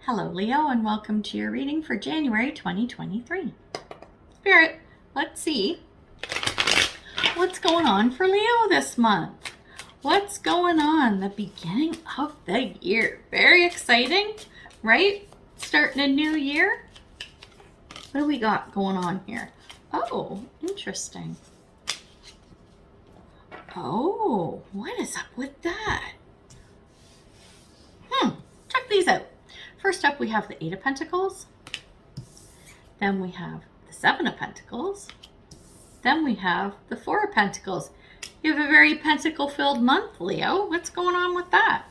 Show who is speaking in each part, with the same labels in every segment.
Speaker 1: Hello, Leo, and welcome to your reading for January 2023. Spirit, let's see what's going on for Leo this month. What's going on the beginning of the year? Very exciting, right? Starting a new year. What do we got going on here? Oh, interesting. Oh, what is up with that? Check these out. First up, we have the Eight of Pentacles. Then we have the Seven of Pentacles. Then we have the Four of Pentacles. You have a very pentacle-filled month, Leo. What's going on with that?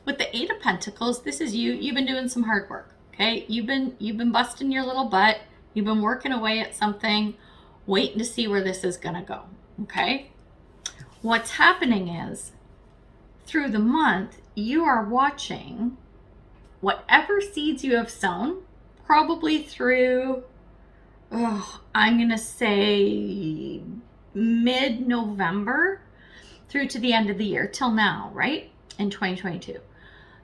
Speaker 1: With the Eight of Pentacles, this is you. You've been doing some hard work, okay? You've been busting your little butt. You've been working away at something, waiting to see where this is going to go, okay? What's happening is, through the month, you are watching whatever seeds you have sown, probably through, I'm going to say mid-November through to the end of the year, till now, right? In 2022.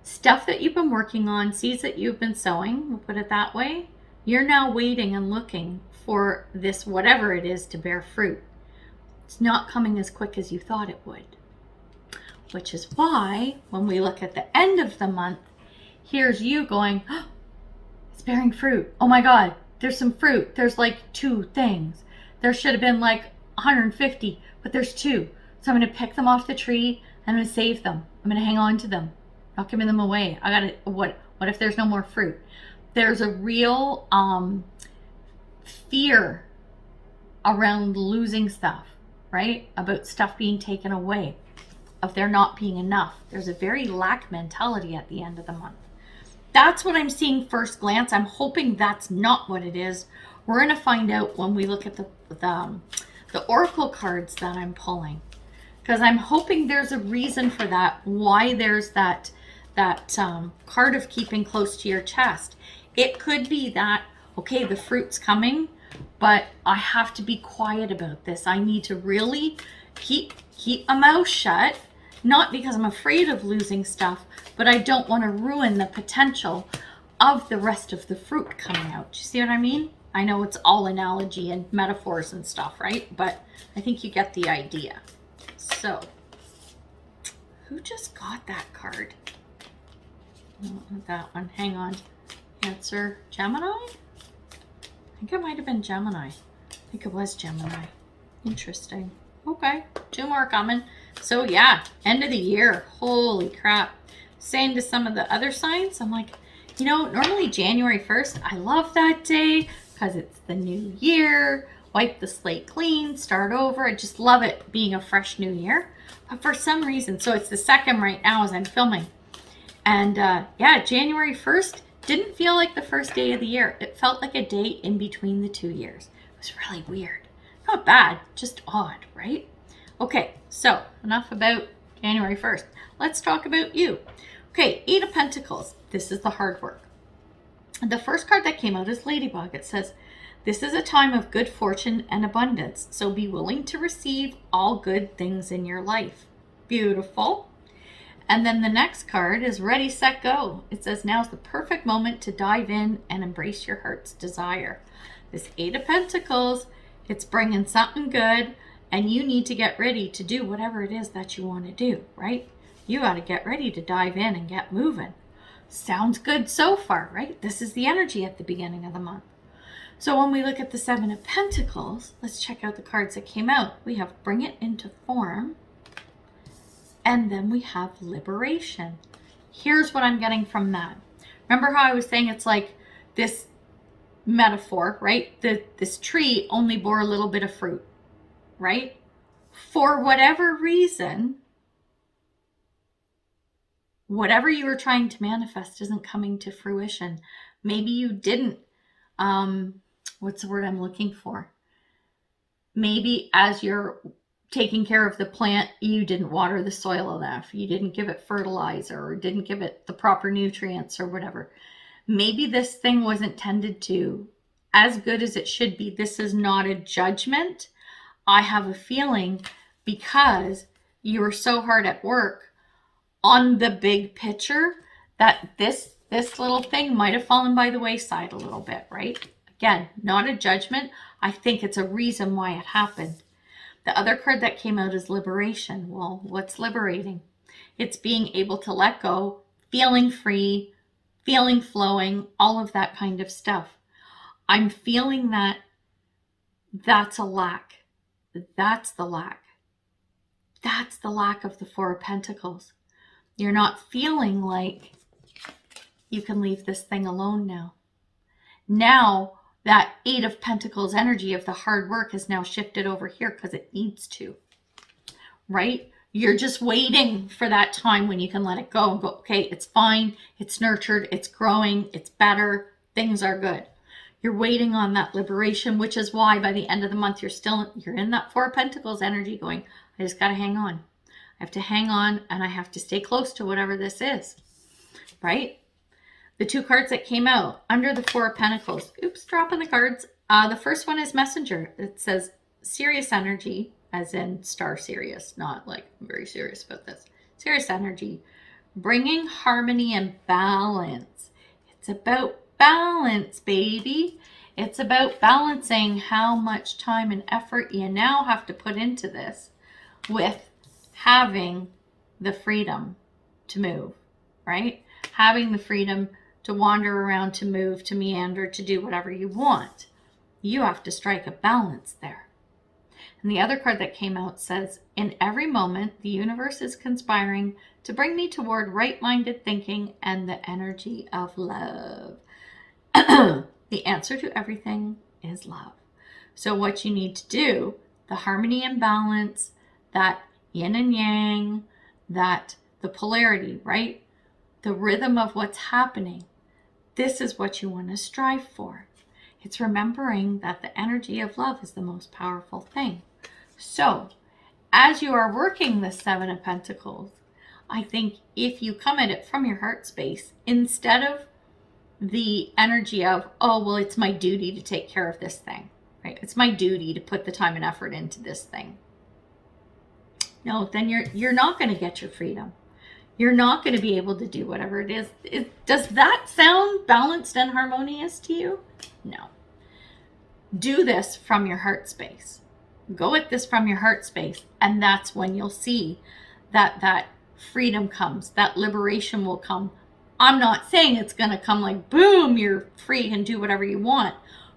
Speaker 1: Stuff that you've been working on, seeds that you've been sowing, we'll put it that way, you're now waiting and looking for this, whatever it is, to bear fruit. It's not coming as quick as you thought it would. Which is why, when we look at the end of the month, here's you going, oh, it's bearing fruit. Oh my God, there's some fruit. There's like 2 things. There should have been like 150, but there's 2. So I'm going to pick them off the tree and I'm going to save them. I'm going to hang on to them, not giving them away. I got to, what if there's no more fruit? There's a real fear around losing stuff, right? About stuff being taken away, of there not being enough. There's a very lack mentality at the end of the month. That's what I'm seeing first glance. I'm hoping that's not what it is. We're going to find out when we look at the oracle cards that I'm pulling, because I'm hoping there's a reason for that, why there's that card of keeping close to your chest. It could be that, okay, the fruit's coming, but I have to be quiet about this. I need to really keep my mouth shut. Not because I'm afraid of losing stuff, but I don't want to ruin the potential of the rest of the fruit coming out. Do you see what I mean? I know it's all analogy and metaphors and stuff, right? But I think you get the idea. So, who just got that card? Not that one. Hang on. Answer Gemini? I think it might have been Gemini. I think it was Gemini. Interesting. Okay, 2 more coming. So yeah, end of the year. Holy crap. Saying to some of the other signs, I'm like, you know, normally January 1st, I love that day because it's the new year. Wipe the slate clean, start over. I just love it being a fresh new year. But for some reason, so it's the 2nd right now as I'm filming. And yeah, January 1st didn't feel like the first day of the year. It felt like a day in between the 2 years. It was really weird. Not bad, just odd, right? Okay, so enough about January 1st. Let's talk about you. Okay, Eight of Pentacles. This is the hard work. The first card that came out is Ladybug. It says, this is a time of good fortune and abundance, so be willing to receive all good things in your life. Beautiful. And then the next card is Ready, Set, Go. It says, now's the perfect moment to dive in and embrace your heart's desire. This Eight of Pentacles, it's bringing something good, and you need to get ready to do whatever it is that you want to do, right? You got to get ready to dive in and get moving. Sounds good so far, right? This is the energy at the beginning of the month. So when we look at the Seven of Pentacles, let's check out the cards that came out. We have Bring It Into Form, and then we have Liberation. Here's what I'm getting from that. Remember how I was saying it's like this metaphor, right? This tree only bore a little bit of fruit, right? For whatever reason, whatever you were trying to manifest isn't coming to fruition. Maybe you didn't, what's the word I'm looking for? Maybe as you're taking care of the plant, you didn't water the soil enough. You didn't give it fertilizer or didn't give it the proper nutrients or whatever. Maybe this thing wasn't tended to as good as it should be. This is not a judgment. I have a feeling because you were so hard at work on the big picture that this This little thing might have fallen by the wayside a little bit, right? Again, not a judgment. I think it's a reason why it happened. The other card that came out is liberation. Well, what's liberating? It's being able to let go, feeling free, feeling flowing, all of that kind of stuff. I'm feeling that that's a lack. That's the lack. That's the lack of the Four of Pentacles. You're not feeling like you can leave this thing alone now. Now, that Eight of Pentacles energy of the hard work has now shifted over here because it needs to, right? You're just waiting for that time when you can let it go and go, okay, it's fine, it's nurtured, it's growing, it's better, things are good. You're waiting on that liberation, which is why by the end of the month, you're in that Four of Pentacles energy going, I just got to hang on. I have to hang on and I have to stay close to whatever this is, right? The two cards that came out under the Four of Pentacles. Oops, dropping the cards. The first one is Messenger. It says serious energy, as in star serious, not like I'm very serious about this. Serious energy, bringing harmony and balance. It's about balance, baby. It's about balancing how much time and effort you now have to put into this with having the freedom to move, right? Having the freedom to wander around, to move, to meander, to do whatever you want. You have to strike a balance there. And the other card that came out says, in every moment, the universe is conspiring to bring me toward right-minded thinking and the energy of love. The answer to everything is love. So what you need to do, the harmony and balance, that yin and yang, that the polarity, right? The rhythm of what's happening. This is what you want to strive for. It's remembering that the energy of love is the most powerful thing. So, as you are working the Seven of Pentacles, I think if you come at it from your heart space, instead of the energy of, oh, well, it's my duty to take care of this thing, right? It's my duty to put the time and effort into this thing. No, then you're not going to get your freedom. You're not going to be able to do whatever it is. Does that sound balanced and harmonious to you? No. Do this from your heart space. Go at this from your heart space. And that's when you'll see that freedom comes. That liberation will come. I'm not saying it's going to come like, boom, you're free and do whatever you want.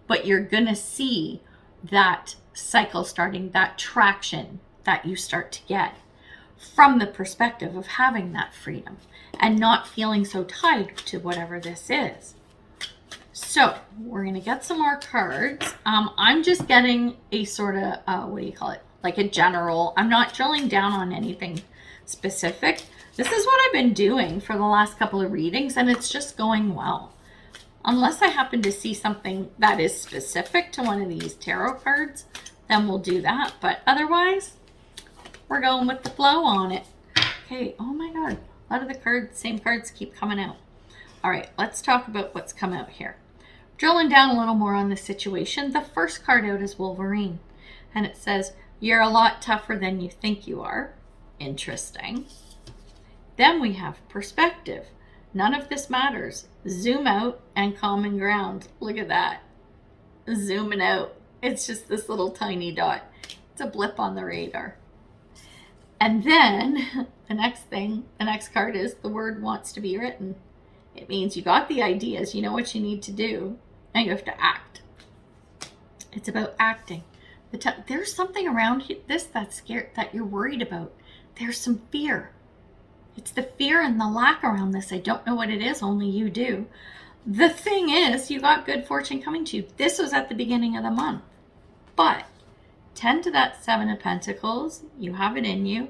Speaker 1: But you're going to see that cycle starting, that traction that you start to get from the perspective of having that freedom and not feeling so tied to whatever this is. So we're going to get some more cards. I'm just getting a sort of, what do you call it? Like a general. I'm not drilling down on anything specific. This is what I've been doing for the last couple of readings, and it's just going well. Unless I happen to see something that is specific to one of these tarot cards, then we'll do that. But otherwise, we're going with the flow on it. Okay, oh my God. A lot of the cards, same cards keep coming out. All right, let's talk about what's come out here. Drilling down a little more on the situation. The first card out is Wolverine. And it says, you're a lot tougher than you think you are. Interesting. Then we have perspective. None of this matters. Zoom out and common ground. Look at that. Zooming out. It's just this little tiny dot. It's a blip on the radar. And then the next card is the word wants to be written. It means you got the ideas, you know what you need to do, and you have to act. It's about acting. There's something around this that's scared, that you're worried about. There's some fear. It's the fear and the lack around this. I don't know what it is, only you do. The thing is, you got good fortune coming to you. This was at the beginning of the month. But tend to that Seven of Pentacles. You have it in you.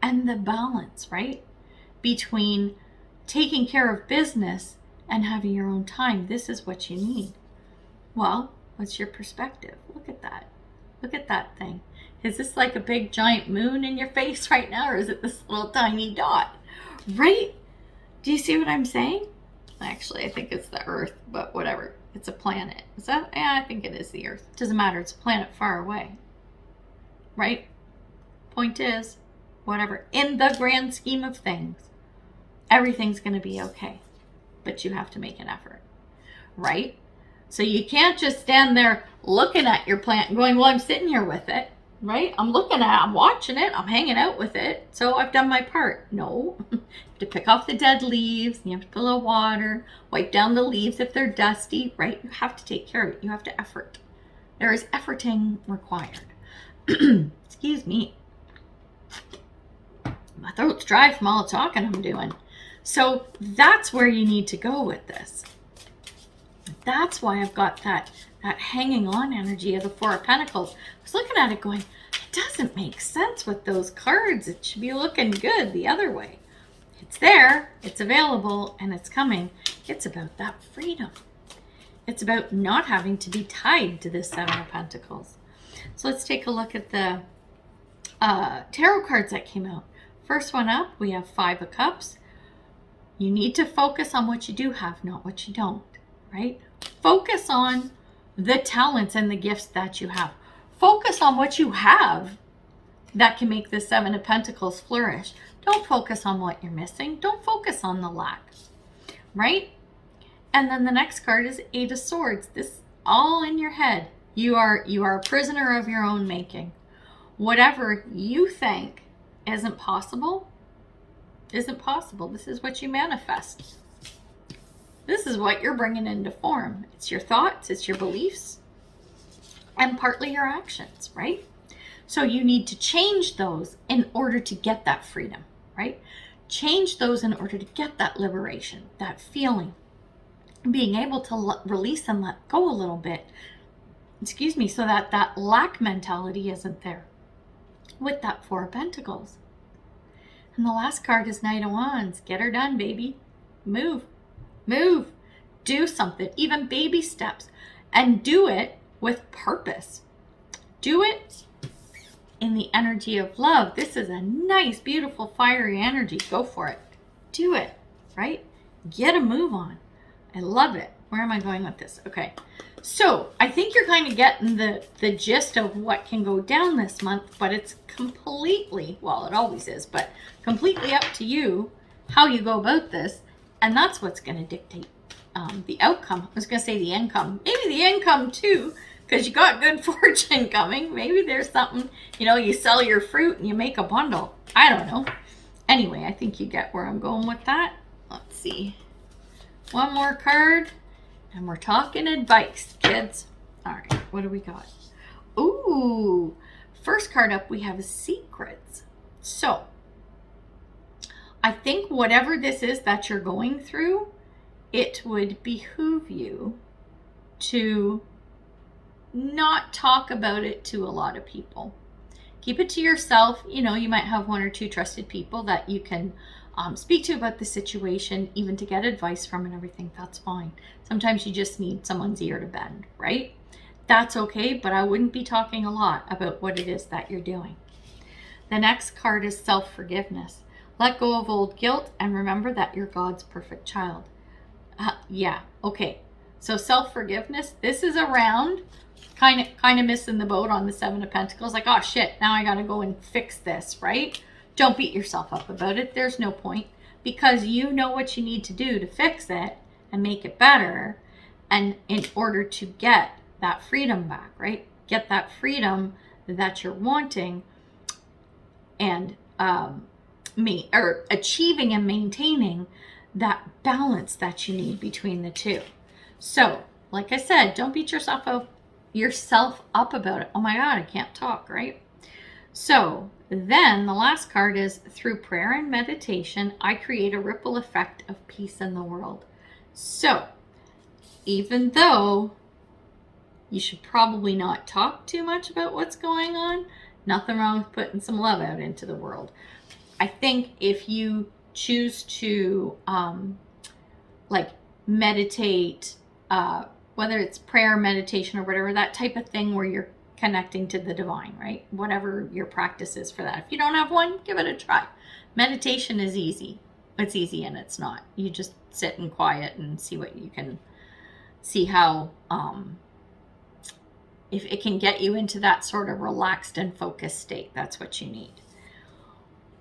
Speaker 1: And the balance, right? Between taking care of business and having your own time. This is what you need. Well, what's your perspective? Look at that. Look at that thing. Is this like a big giant moon in your face right now? Or is it this little tiny dot? Right? Do you see what I'm saying? Actually, I think it's the Earth, but whatever. It's a planet. Is that? Yeah, I think it is the Earth. It doesn't matter. It's a planet far away. Right? Point is, whatever. In the grand scheme of things, everything's going to be okay. but you have to make an effort, right? So you can't just stand there looking at your plant and going, well, I'm sitting here with it, right? I'm watching it, I'm hanging out with it, so I've done my part. No, you have to pick off the dead leaves, you have to put a little water, wipe down the leaves if they're dusty, right? You have to take care of it. You have to effort. There is efforting required. Excuse me. My throat's dry from all the talking I'm doing. So that's where you need to go with this. That's why I've got that hanging on energy of the Four of Pentacles. I was looking at it going, it doesn't make sense with those cards. It should be looking good the other way. It's there, it's available, and it's coming. It's about that freedom. It's about not having to be tied to this Seven of Pentacles. So let's take a look at the tarot cards that came out. First one up, we have Five of Cups. You need to focus on what you do have, not what you don't, right? Focus on the talents and the gifts that you have. Focus on what you have that can make the Seven of Pentacles flourish. Don't focus on what you're missing. Don't focus on the lack, right? And then the next card is Eight of Swords. This all in your head. You are a prisoner of your own making. Whatever you think isn't possible. This is what you manifest. This is what you're bringing into form. It's your thoughts, it's your beliefs, and partly your actions, right? So you need to change those in order to get that freedom, right? Change those in order to get that liberation, that feeling, being able to release and let go a little bit, so that that lack mentality isn't there with that Four of Pentacles. And the last card is Knight of Wands. Get her done, baby. Move. Do something, even baby steps, and do it with purpose. Do it in the energy of love. This is a nice, beautiful, fiery energy. Go for it. Do it, right? Get a move on. I love it. Where am I going with this? Okay. So I think you're kind of getting the gist of what can go down this month, but it's completely, well, it always is, but completely up to you how you go about this. And that's what's going to dictate the outcome. I was going to say the income. Maybe the income too, because you got good fortune coming. Maybe there's something, you sell your fruit and you make a bundle. I don't know. Anyway, I think you get where I'm going with that. Let's see. One more card. And we're talking advice, kids. All right, what do we got? Ooh, first card up, we have secrets. So I think whatever this is that you're going through, it would behoove you to not talk about it to a lot of people. Keep it to yourself. You might have one or two trusted people that you can speak to about the situation, even to get advice from and everything. That's fine. Sometimes you just need someone's ear to bend, right? That's okay, but I wouldn't be talking a lot about what it is that you're doing. The next card is self-forgiveness. Let go of old guilt and remember that you're God's perfect child. Yeah, okay. So self-forgiveness, this is around kind of missing the boat on the Seven of Pentacles. Like, oh shit, now I got to go and fix this, right? Don't beat yourself up about it. There's no point, because you know what you need to do to fix it and make it better, and in order to get that freedom back, right? Get that freedom that you're wanting, and achieving and maintaining that balance that you need between the two. So, like I said, don't beat yourself up about it. Oh my God, I can't talk, right? So then the last card is, through prayer and meditation, I create a ripple effect of peace in the world. So even though you should probably not talk too much about what's going on, nothing wrong with putting some love out into the world. I think if you choose to meditate, whether it's prayer, meditation, or whatever, that type of thing where you're connecting to the divine, right? Whatever your practice is for that. If you don't have one, give it a try. Meditation is easy. It's easy and it's not. You just sit in quiet and see what you can see, how if it can get you into that sort of relaxed and focused state. That's what you need.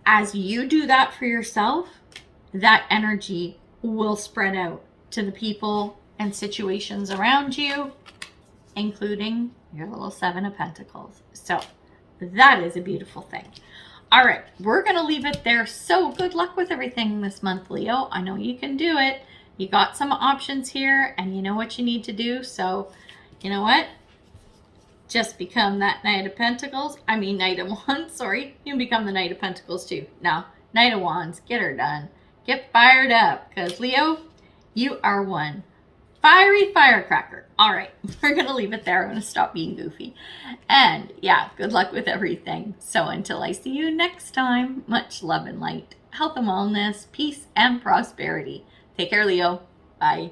Speaker 1: As you do that for yourself, that energy will spread out to the people and situations around you, including your little Seven of Pentacles. So that is a beautiful thing. All right, we're going to leave it there. So good luck with everything this month, Leo. I know you can do it. You got some options here and you know what you need to do. So you know what? Just become that Knight of Pentacles. I mean, Knight of Wands, sorry. You can become the Knight of Pentacles too. Now, Knight of Wands, get her done. Get fired up, because Leo, you are one fiery firecracker. All right, we're going to leave it there. I'm going to stop being goofy. And yeah, good luck with everything. So until I see you next time, much love and light, health and wellness, peace and prosperity. Take care, Leo. Bye.